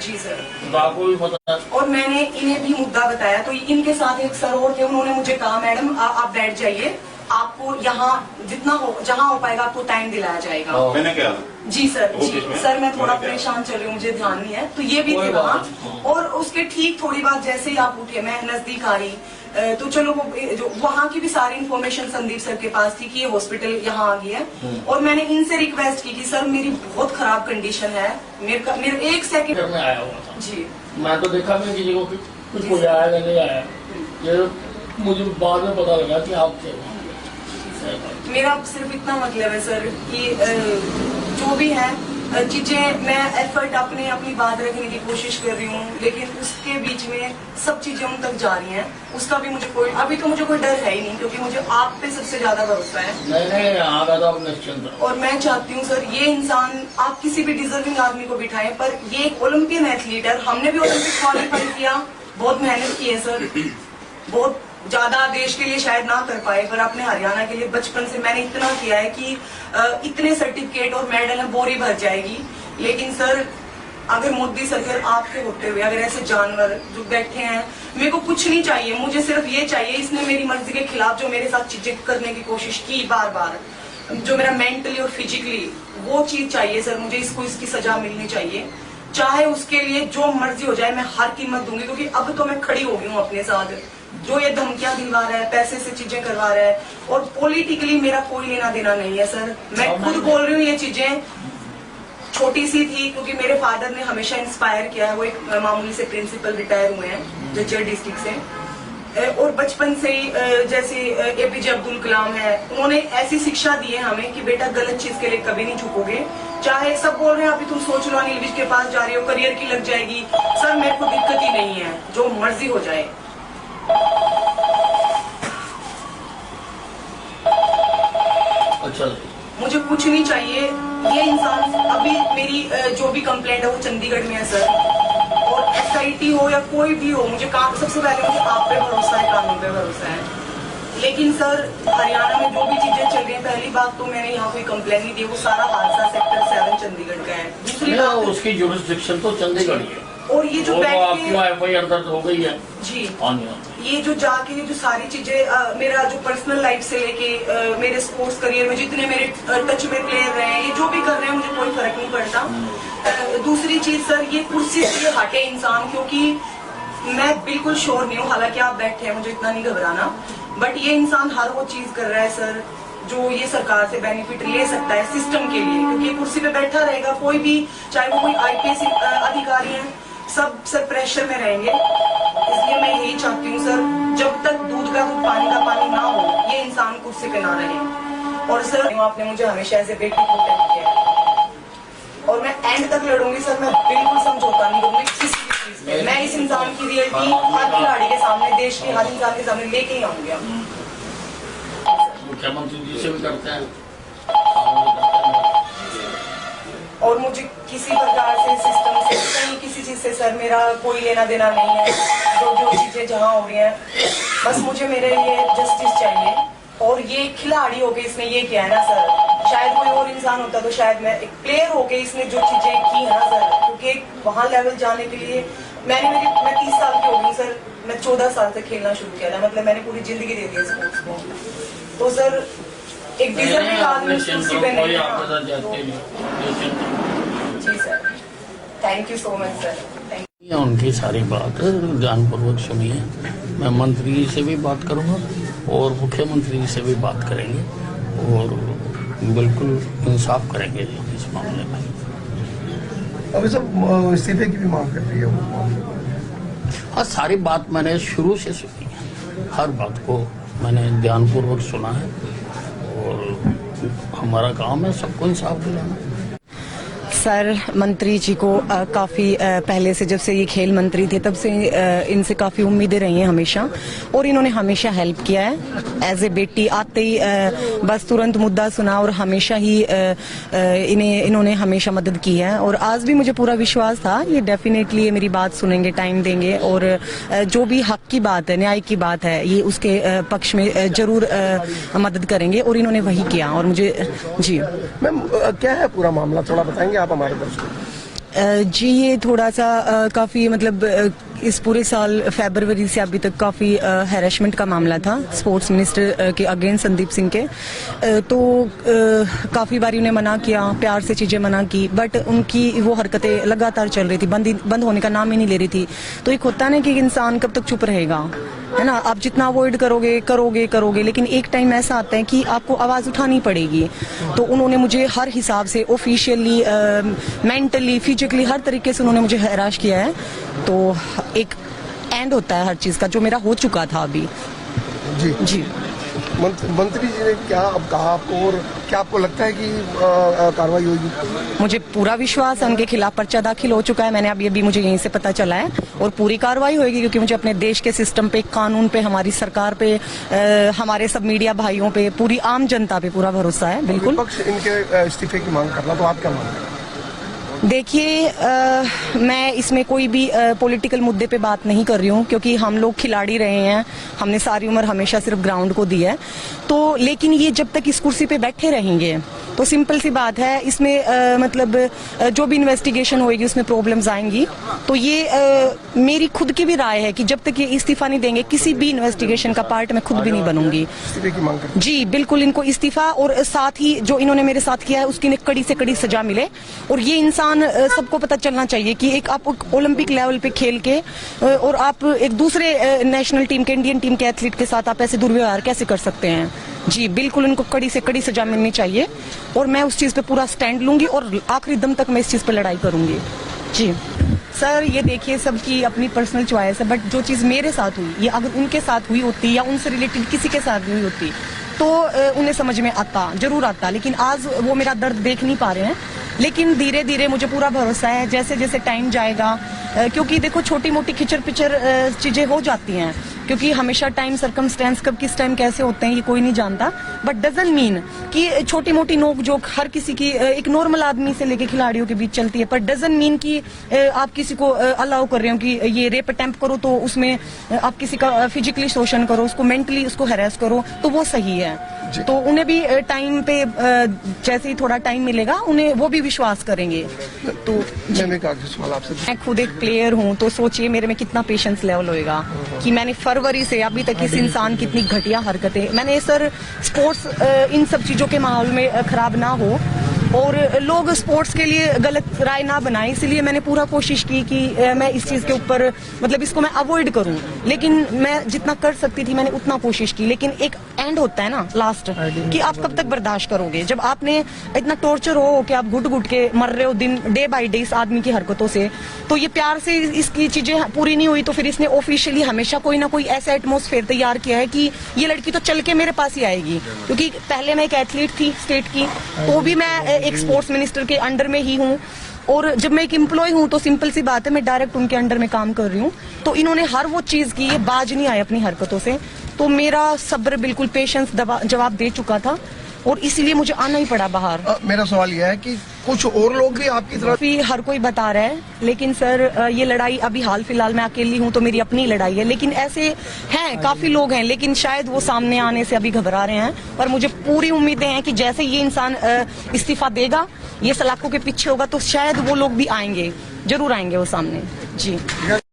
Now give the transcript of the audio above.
जी sir. तो आपको भी पता है। और मैंने इन्हें भी मुद्दा बताया तो इनके साथ एक सर और थे, उन्होंने मुझे कहा मैडम आप बैठ जाइए, आपको यहाँ जितना हो जहाँ हो पाएगा आपको टाइम दिलाया जाएगा। मैंने क्या जी सर, जी सर, मैं थोड़ा परेशान चल रही हूँ, मुझे ध्यान नहीं है। तो ये भी थे वहाँ, और उसके ठीक थोड़ी बात जैसे ही आप उठे, मैं नजदीक आ रही तो चलो वो जो वहाँ की भी सारी इन्फॉर्मेशन संदीप सर के पास थी कि ये हॉस्पिटल यहाँ आ गई है। और मैंने इनसे रिक्वेस्ट की कि सर मेरी बहुत खराब कंडीशन है, मेरे एक सेकंड में आया हुआ था जी। मैं तो देखा नहीं किसी को कुछ कोई आया नहीं आया, ये मुझे बाद में पता लगा कि आप थे। मेरा सिर्फ इतना मतलब है सर कि जो भी है चीजें मैं एफर्ट अपनी बात रखने की कोशिश कर रही हूँ, लेकिन उसके बीच में सब चीजें उन तक जा रही हैं। उसका भी मुझे अभी तो मुझे कोई डर है ही नहीं, क्योंकि मुझे आप पे सबसे ज्यादा भरोसा है। नहीं यहाँ का तो निश्चिंत। और मैं चाहती हूँ सर ये इंसान, आप किसी भी डिजर्विंग आदमी को बिठाएं, पर ये एक ओलंपियन एथलीट है, हमने भी ओलंपिक क्वालिफाई किया, बहुत मेहनत की है सर, बहुत ज्यादा देश के लिए शायद ना कर पाए, पर अपने हरियाणा के लिए बचपन से मैंने इतना किया है कि इतने सर्टिफिकेट और मेडल है बोरी भर जाएगी। लेकिन सर अगर मोदी सरकार आपके होते हुए अगर ऐसे जानवर जो बैठे हैं, मेरे को कुछ नहीं चाहिए, मुझे सिर्फ ये चाहिए, इसने मेरी मर्जी के खिलाफ जो मेरे साथ चीजें करने की कोशिश की बार बार, जो मेरा मेंटली और फिजिकली, वो चीज चाहिए सर मुझे, इसको इसकी सजा मिलनी चाहिए, चाहे उसके लिए जो मर्जी हो जाए, मैं हर कीमत दूंगी। क्योंकि अब तो मैं खड़ी हो गई हूँ अपने साथ, जो ये धमकियां दिलवा रहा है, पैसे से चीजें करवा रहा है, और पॉलिटिकली मेरा कोई लेना देना नहीं है सर। मैं खुद बोल रही हूँ, ये चीजें छोटी सी थी क्योंकि मेरे फादर ने हमेशा इंस्पायर किया है, वो एक मामूली से प्रिंसिपल रिटायर हुए हैं जज्जर डिस्ट्रिक्ट से, और बचपन से ही जैसे एपीजे अब्दुल कलाम है, उन्होंने ऐसी शिक्षा दी है हमें कि बेटा गलत चीज के लिए कभी नहीं झुकोगे। चाहे सब बोल रहे हैं अभी तुम सोच लो अनिल विज के पास जा रहे हो, करियर की लग जाएगी, सर मेरे को दिक्कत ही नहीं है, जो मर्जी हो जाए। अच्छा मुझे कुछ नहीं चाहिए। ये इंसान अभी मेरी जो भी कंप्लेंट है वो चंडीगढ़ में है सर, और SIT हो या कोई भी हो, मुझे सबसे पहले मुझे आप पे भरोसा है, कानून पे भरोसा है। लेकिन सर हरियाणा में जो भी चीजें चल रही हैं, पहली बात तो मैंने यहाँ कोई कंप्लेन नहीं दी, वो सारा हादसा सेक्टर 7 चंडीगढ़ का है। दूसरी बात उसकी जुरिस्डिक्शन तो चंडीगढ़ ही है, और ये जो FIR दर्ज हो गई है जी, ये जो जाके ये जो सारी चीजें मेरा जो पर्सनल लाइफ से लेके मेरे स्पोर्ट्स करियर में जितने मेरे टच में प्लेयर रहे हैं, ये जो भी कर रहे हैं मुझे कोई फर्क नहीं पड़ता। दूसरी चीज सर, ये कुर्सी से हटे इंसान, क्योंकि मैं बिल्कुल श्योर नहीं हूँ, हालांकि आप बैठे हैं मुझे इतना नहीं घबराना, बट ये इंसान हर वो चीज कर रहा है सर जो ये सरकार से बेनिफिट ले सकता है सिस्टम के लिए, क्योंकि ये कुर्सी पे बैठा रहेगा कोई भी, चाहे वो कोई IPS अधिकारी है, सब सर प्रेशर में रहेंगे। इसलिए मैं यही चाहती हूँ सर, जब तक दूध का दूध पानी का पानी ना हो, ये इंसान कुर्सी पे ना रहे। और सर आपने मुझे हमेशा ऐसे बेटी प्रोटेक्ट किया है, और मैं एंड तक लड़ूंगी सर, मैं बिल्कुल समझौता नहीं करूंगी किसी भी चीज में। मैं इस इंसान की रियलिटी हर खिलाड़ी के सामने, देश के हर इंसान के सामने लेके ही आऊंगी। मुख्यमंत्री जी से भी करते हैं, और मुझे किसी प्रकार से सिस्टम से कहीं किसी चीज से सर मेरा कोई लेना देना नहीं है। जो चीजें जहाँ हो रही हैं, बस मुझे मेरे लिए जस्टिस चाहिए। और ये खिलाड़ी होके इसने ये किया है ना सर, शायद कोई और इंसान होता तो शायद मैं एक प्लेयर होके इसने जो चीजें की है ना सर, क्योंकि वहां लेवल जाने के लिए मैं 30 साल की हो गई सर, मैं 14 साल से खेलना शुरू किया था, मतलब मैंने पूरी जिंदगी दे दी स्पोर्ट्स को। तो सर एक डिजर्विंग आदमी कुर्सी पे नहीं है। जी sir, thank you so much sir. उनकी सारी बात ध्यानपूर्वक सुनिए, मैं मंत्री जी से भी बात करूंगा और मुख्यमंत्री जी से भी बात करेंगे, और बिल्कुल इंसाफ करेंगे इस मामले में। अभी सब इस्तीफे की भी मांग कर रही है वो। हाँ, सारी बात मैंने शुरू से सुनी है, हर बात को मैंने ध्यानपूर्वक सुना है, और हमारा काम है सबको इंसाफ दिलाना। सर मंत्री जी को काफ़ी पहले से, जब से ये खेल मंत्री थे तब से इनसे काफ़ी उम्मीदें रही हैं हमेशा, और इन्होंने हमेशा हेल्प किया है। एज ए बेटी आते ही बस तुरंत मुद्दा सुना, और हमेशा ही इन्होंने हमेशा मदद की है। और आज भी मुझे पूरा विश्वास था ये डेफिनेटली ये मेरी बात सुनेंगे, टाइम देंगे, और जो भी हक की बात है, न्याय की बात है, ये उसके पक्ष में जरूर मदद करेंगे, और इन्होंने वही किया। और मुझे जी मैम क्या है पूरा मामला, थोड़ा बताएंगे आप हमारे दर्शकों? जी ये थोड़ा सा काफ़ी मतलब इस पूरे साल फरवरी से अभी तक काफ़ी हैरेसमेंट का मामला था स्पोर्ट्स मिनिस्टर के अगेंस्ट संदीप सिंह के। तो काफ़ी बार उन्हें मना किया, प्यार से चीज़ें मना की, बट उनकी वो हरकतें लगातार चल रही थी, बंद होने का नाम ही नहीं ले रही थी। तो एक होता है ना कि इंसान कब तक चुप रहेगा, है ना। आप जितना अवॉइड करोगे लेकिन एक टाइम ऐसा आता है कि आपको आवाज़ उठानी पड़ेगी। तो उन्होंने मुझे हर हिसाब से ऑफिशियली, मेंटली, फिजिकली हर तरीके से उन्होंने मुझे हैरास किया है। तो एक एंड होता है हर चीज़ का, जो मेरा हो चुका था अभी। जी मंत्री जी ने क्या अब कहा आपको, और क्या आपको लगता है कि कार्रवाई होगी? मुझे पूरा विश्वास है, उनके खिलाफ पर्चा दाखिल हो चुका है। मैंने अभी मुझे यहीं से पता चला है, और पूरी कार्रवाई होगी, क्योंकि मुझे अपने देश के सिस्टम पे, कानून पे, हमारी सरकार पे, हमारे सब मीडिया भाइयों पे, पूरी आम जनता पे पूरा भरोसा है। बिल्कुल। विपक्ष इनके इस्तीफे की मांग कर रहा, तो आप क्या मांग रहे हैं? देखिए, मैं इसमें कोई भी पॉलिटिकल मुद्दे पे बात नहीं कर रही हूँ, क्योंकि हम लोग खिलाड़ी रहे हैं, हमने सारी उम्र हमेशा सिर्फ ग्राउंड को दी है। तो लेकिन ये जब तक इस कुर्सी पे बैठे रहेंगे तो सिंपल सी बात है, इसमें मतलब जो भी इन्वेस्टिगेशन होएगी उसमें प्रॉब्लम्स आएंगी। तो ये मेरी खुद की भी राय है कि जब तक ये इस्तीफा नहीं देंगे, किसी भी इन्वेस्टिगेशन का पार्ट मैं खुद भी नहीं बनूंगी। इस्तीफे की मांग कर जी बिल्कुल, इनको इस्तीफा, और साथ ही जो इन्होंने मेरे साथ किया है उसकी कड़ी से कड़ी सजा मिले। और ये इंसान सबको पता चलना चाहिए कि एक आप ओलंपिक लेवल पे खेल के और आप एक दूसरे नेशनल टीम के, इंडियन टीम के एथलीट के साथ आप ऐसे दुर्व्यवहार कैसे कर सकते हैं। जी बिल्कुल, इनको कड़ी से कड़ी सजा मिलनी चाहिए, और मैं उस चीज पे पूरा स्टैंड लूंगी, और आखिरी दम तक मैं इस चीज पे लड़ाई करूंगी। जी सर, ये देखिए सबकी अपनी पर्सनल चॉइस है, बट जो चीज मेरे साथ हुई, ये अगर उनके साथ हुई होती या उनसे रिलेटेड किसी के साथ हुई होती तो उन्हें समझ में आता, जरूर आता। लेकिन आज वो मेरा दर्द देख नहीं पा रहे हैं। लेकिन धीरे धीरे मुझे पूरा भरोसा है, जैसे जैसे टाइम जाएगा, क्योंकि देखो छोटी मोटी खिचर पिचर चीजें हो जाती हैं, क्योंकि हमेशा टाइम सर्कमस्टेंस कब किस टाइम कैसे होते हैं ये कोई नहीं जानता। बट डजंट मीन कि छोटी मोटी नोक जोक हर किसी की, एक नॉर्मल आदमी से लेके खिलाड़ियों के बीच चलती है, पर डजंट मीन कि आप किसी को अलाउ कर रहे हो कि ये रेप अटेम्प्ट करो तो उसमें आप किसी का फिजिकली शोषण करो, उसको मेंटली उसको हैरेस करो, तो वो सही है। तो उन्हें भी टाइम पे, जैसे ही थोड़ा टाइम मिलेगा उन्हें, वो भी विश्वास करेंगे। तो मैंने कहा कि सवाल आपसे, मैं खुद एक प्लेयर हूँ, तो सोचिए मेरे में कितना पेशेंस लेवल होएगा कि मैंने फरवरी से अभी तक इस इंसान की इतनी घटिया हरकतें, मैंने सर स्पोर्ट्स इन सब चीजों के माहौल में खराब ना हो और लोग स्पोर्ट्स के लिए गलत राय ना बनाए, इसलिए मैंने पूरा कोशिश की कि मैं इस चीज के ऊपर, मतलब इसको मैं अवॉइड करूं। लेकिन मैं जितना कर सकती थी मैंने उतना कोशिश की, लेकिन एक एंड होता है ना लास्ट, कि आप कब तक बर्दाश्त करोगे। जब आपने इतना टॉर्चर हो कि आप घुट घुट के मर रहे हो दिन डे बाई डे इस आदमी की हरकतों से, तो ये प्यार से इसकी चीजें पूरी नहीं हुई, तो फिर इसने ऑफिशियली हमेशा कोई ना कोई ऐसा एटमोस्फेयर तैयार किया है कि ये लड़की तो चल के मेरे पास ही आएगी। क्योंकि पहले मैं एक एथलीट थी स्टेट की, तो भी मैं एक स्पोर्ट्स मिनिस्टर के अंडर में ही हूँ, और जब मैं एक एम्प्लॉय हूँ तो सिंपल सी बात है मैं डायरेक्ट उनके अंडर में काम कर रही हूँ। तो इन्होंने हर वो चीज की, ये बाज नहीं आए अपनी हरकतों से। तो मेरा सब्र, बिल्कुल पेशेंस जवाब दे चुका था, और इसीलिए मुझे आना ही पड़ा बाहर। मेरा सवाल यह है कि कुछ और लोग भी आपकी तरफ, भी हर कोई बता रहा है, लेकिन सर ये लड़ाई अभी हाल फिलहाल मैं अकेली हूँ तो मेरी अपनी लड़ाई है, लेकिन ऐसे हैं काफी लोग हैं, लेकिन शायद वो सामने आने से अभी घबरा रहे हैं। पर मुझे पूरी उम्मीदें हैं कि जैसे ये इंसान इस्तीफा देगा, ये सलाखों के पीछे होगा, तो शायद वो लोग भी आएंगे, जरूर आएंगे वो सामने। जी।